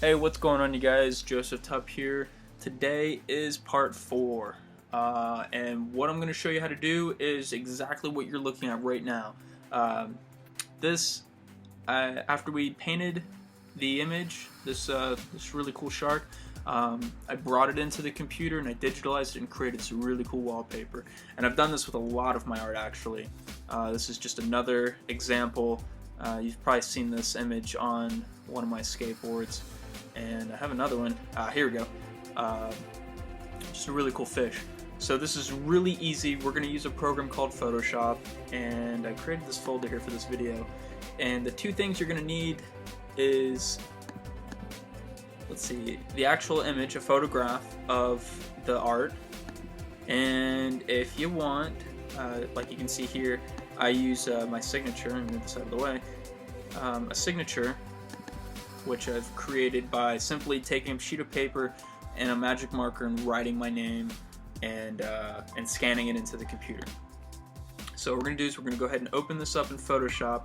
Hey, what's going on, you guys? Joseph Tubb here. Today is part 4, and what I'm going to show you how to do is exactly what you're looking at right now. After we painted the image, this really cool shark, I brought it into the computer and I digitalized it and created some really cool wallpaper. And I've done this with a lot of my art, actually. This is just another example. You've probably seen this image on one of my skateboards. And I have another one. Here we go. Just a really cool fish. So this is really easy. We're going to use a program called Photoshop, and I created this folder here for this video. And the two things you're going to need is, let's see, the actual image, a photograph of the art. And if you want, like you can see here, I use my signature. I'm going to move this out of the way. A signature, which I've created by simply taking a sheet of paper and a magic marker and writing my name and scanning it into the computer. So what we're going to do is we're going to go ahead and open this up in Photoshop,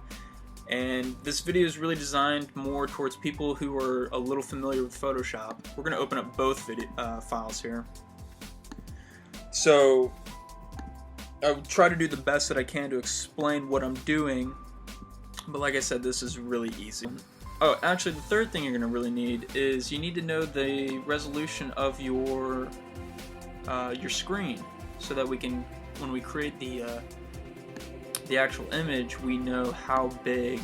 and this video is really designed more towards people who are a little familiar with Photoshop. We're going to open up both files here. So I'll try to do the best that I can to explain what I'm doing, but like I said, this is really easy. Oh, actually, the third thing you're going to really need is you need to know the resolution of your screen, so that we can, when we create the actual image, we know how big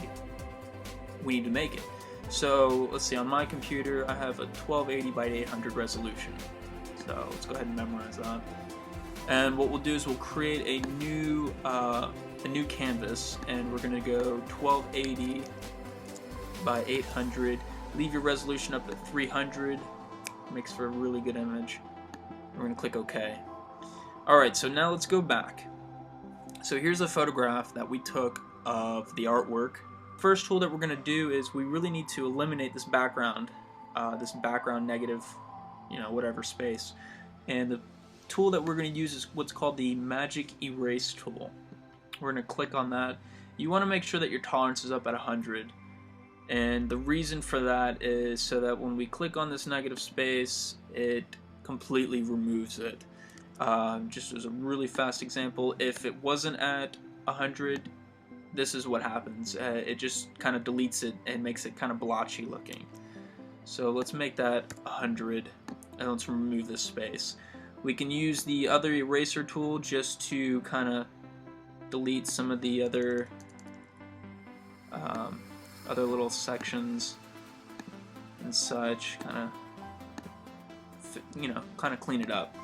we need to make it. So let's see, on my computer I have a 1280 by 800 resolution. So let's go ahead and memorize that. And what we'll do is we'll create a new canvas, and we're going to go 1280 by 800. Leave your resolution up at 300. Makes for a really good image. We're going to click OK. Alright, so now let's go back. So here's a photograph that we took of the artwork. First tool that we're going to do is we really need to eliminate this background negative, whatever space. And the tool that we're going to use is what's called the Magic Erase tool. We're going to click on that. You want to make sure that your tolerance is up at 100. And the reason for that is so that when we click on this negative space, it completely removes it. Just as a really fast example, if it wasn't at 100, this is what happens. It just kind of deletes it and makes it kind of blotchy looking. So let's make that 100, and let's remove this space. We can use the other eraser tool just to kind of delete some of the other little sections and such, kind of clean it up.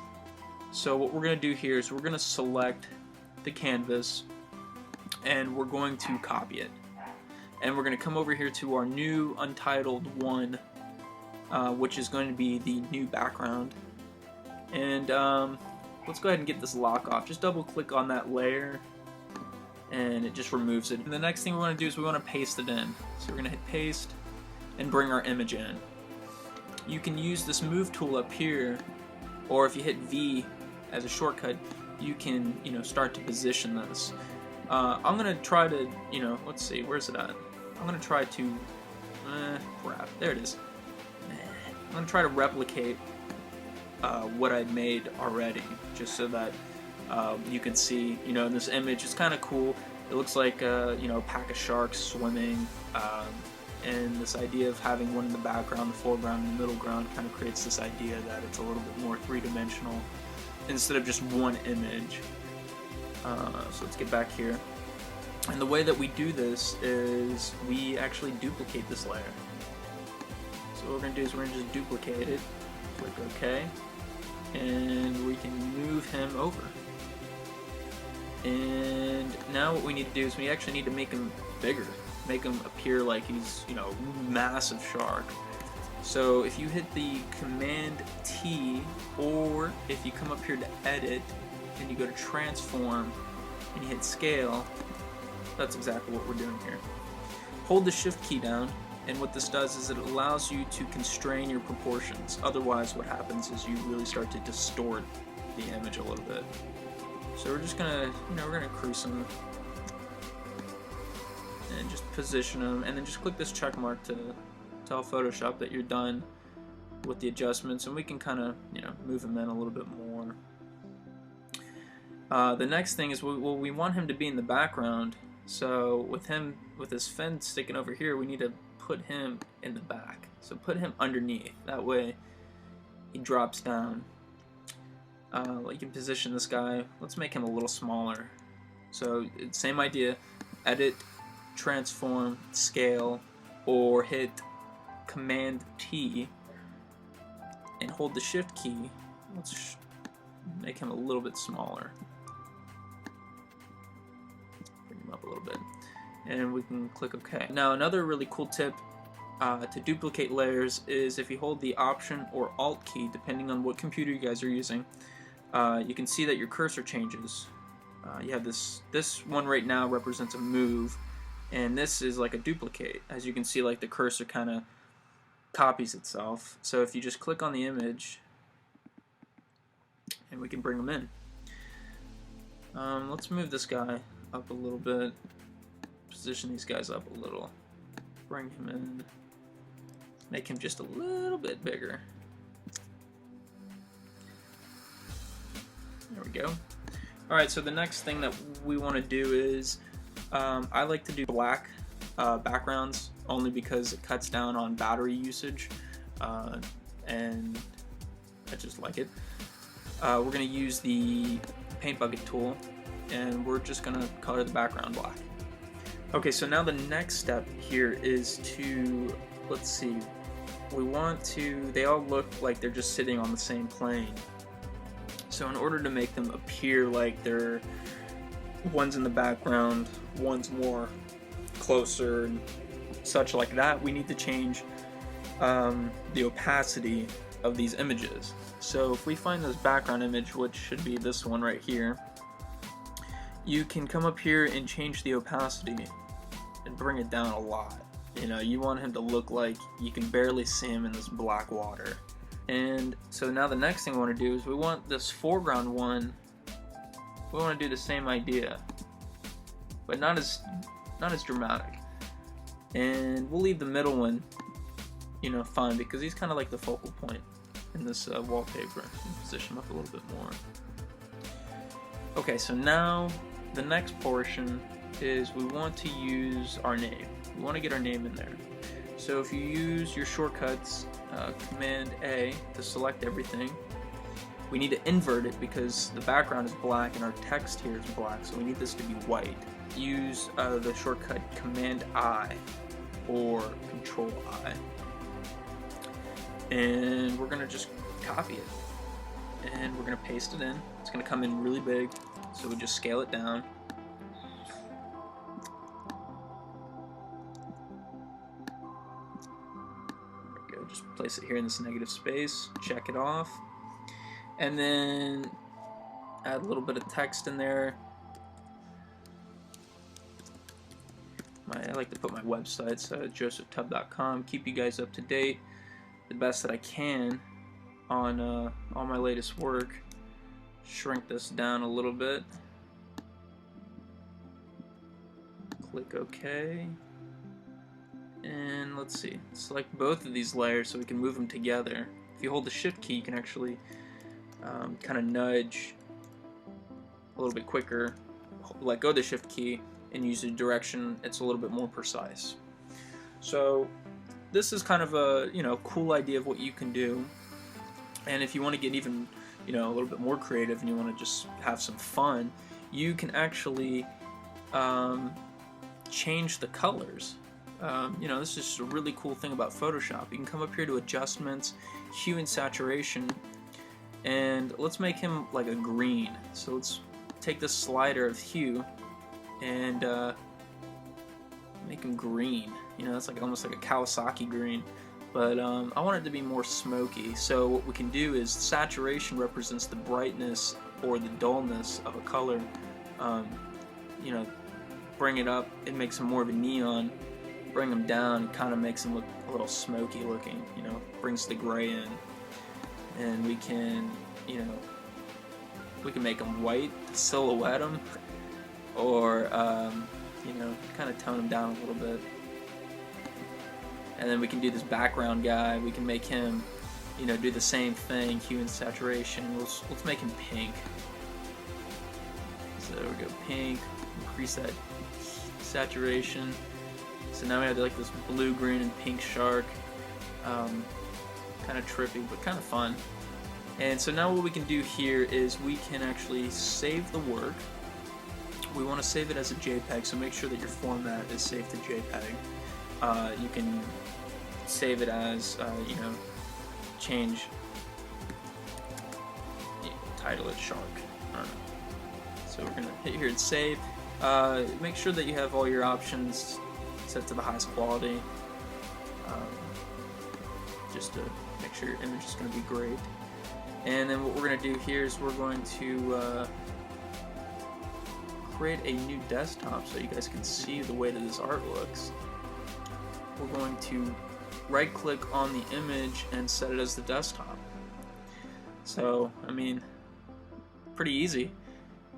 So what we're going to do here is we're going to select the canvas and we're going to copy it, and we're going to come over here to our new untitled one, which is going to be the new background. And let's go ahead and get this lock off. Just double click on that layer and it just removes it. And the next thing we want to do is we want to paste it in. So we're going to hit paste and bring our image in. You can use this move tool up here, or if you hit V as a shortcut, you can start to position this. I'm going to try to, let's see, where's it at? I'm going to try to, crap, there it is. I'm going to try to replicate what I made already, just so that you can see, in this image, it's kind of cool. It looks like, a pack of sharks swimming, and this idea of having one in the background, the foreground, and the middle ground kind of creates this idea that it's a little bit more three-dimensional instead of just one image. So let's get back here. And the way that we do this is we actually duplicate this layer. So what we're going to do is we're going to just duplicate it, click OK, and we can move him over. And now what we need to do is we actually need to make him bigger, make him appear like he's, a massive shark. So if you hit the Command T, or if you come up here to Edit and you go to Transform and you hit Scale, that's exactly what we're doing here. Hold the Shift key down, and what this does is it allows you to constrain your proportions. Otherwise, what happens is you really start to distort the image a little bit. So we're just gonna, we're gonna crease them and just position them, and then just click this check mark to tell Photoshop that you're done with the adjustments, and we can kind of, you know, move him in a little bit more. The next thing is we want him to be in the background. So with his fin sticking over here, we need to put him in the back. So put him underneath. That way he drops down. You can position this guy. Let's make him a little smaller. So same idea. Edit, transform, scale, or hit Command T and hold the Shift key. Let's make him a little bit smaller. Bring him up a little bit. And we can click OK. Now another really cool tip to duplicate layers is if you hold the Option or Alt key, depending on what computer you guys are using, you can see that your cursor changes. You have this one right now represents a move, and this is like a duplicate. As you can see, like the cursor kind of copies itself. So if you just click on the image, and we can bring them in. Let's move this guy up a little bit, position these guys up a little, bring him in, make him just a little bit bigger. There we go. Alright, so the next thing that we want to do is, I like to do black backgrounds only because it cuts down on battery usage, and I just like it. We're going to use the paint bucket tool, and we're just going to color the background black. Okay, so now the next step here is to, let's see, they all look like they're just sitting on the same plane. So in order to make them appear like they're one's in the background, one's more closer, and such like that, we need to change the opacity of these images. So if we find this background image, which should be this one right here, you can come up here and change the opacity and bring it down a lot. You know, you want him to look like you can barely see him in this black water. And so now the next thing we want to do is we want this foreground one, we want to do the same idea, but not as dramatic. And we'll leave the middle one, you know, fine, because he's kind of like the focal point in this wallpaper. Position him up a little bit more. Okay, so now the next portion is we want to use our name. We want to get our name in there. So if you use your shortcuts, Command A to select everything, we need to invert it because the background is black and our text here is black, so we need this to be white. Use the shortcut Command I or Control I, and we're gonna just copy it and we're gonna paste it in. It's gonna come in really big, so we just scale it down. Just place it here in this negative space, check it off, and then add a little bit of text in there. I like to put my websites, josephtubb.com, keep you guys up to date the best that I can on all my latest work. Shrink this down a little bit, click OK. And let's see, select both of these layers so we can move them together. If you hold the Shift key, you can actually kind of nudge a little bit quicker. Let go of the Shift key and use the direction. It's a little bit more precise. So this is kind of a cool idea of what you can do. And if you want to get even a little bit more creative and you want to just have some fun, you can actually change the colors. This is just a really cool thing about Photoshop. You can come up here to Adjustments, Hue and Saturation, and let's make him like a green. So let's take this slider of Hue and make him green. It's like almost like a Kawasaki green, but I want it to be more smoky. So what we can do is saturation represents the brightness or the dullness of a color. Bring it up, it makes him more of a neon. Bring them down, kind of makes them look a little smoky looking, brings the gray in. And we can, we can make them white, silhouette them, or, kind of tone them down a little bit. And then we can do this background guy. We can make him, you know, do the same thing, hue and saturation. Let's make him pink. So there we go, pink. Increase that saturation. So now we have like this blue, green, and pink shark. Kind of trippy, but kind of fun. And so now what we can do here is we can actually save the work. We want to save it as a JPEG, so make sure that your format is saved to JPEG. You can save it as, you know, change, title it shark. I don't know. So we're going to hit here and save. Make sure that you have all your options set to the highest quality, just to make sure your image is going to be great. And then what we're going to do here is we're going to create a new desktop so you guys can see the way that this art looks. We're going to right click on the image and set it as the desktop. So, I mean, pretty easy.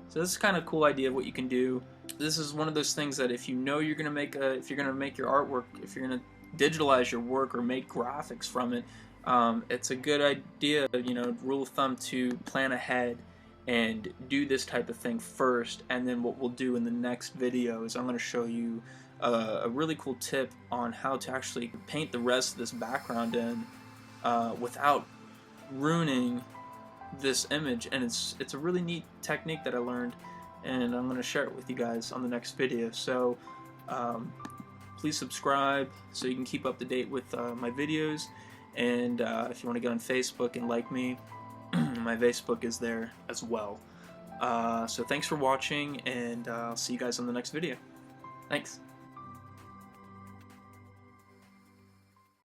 So this is kind of a cool idea of what you can do. This is one of those things that if you know you're gonna make if you're gonna make your artwork, if you're gonna digitalize your work or make graphics from it, it's a good idea, you know, rule of thumb, to plan ahead and do this type of thing first. And then what we'll do in the next video is I'm going to show you a really cool tip on how to actually paint the rest of this background in without ruining this image. And it's a really neat technique that I learned, and I'm going to share it with you guys on the next video. So please subscribe so you can keep up to date with my videos. And if you want to get on Facebook and like me, my Facebook is there as well. So thanks for watching, and I'll see you guys on the next video. Thanks.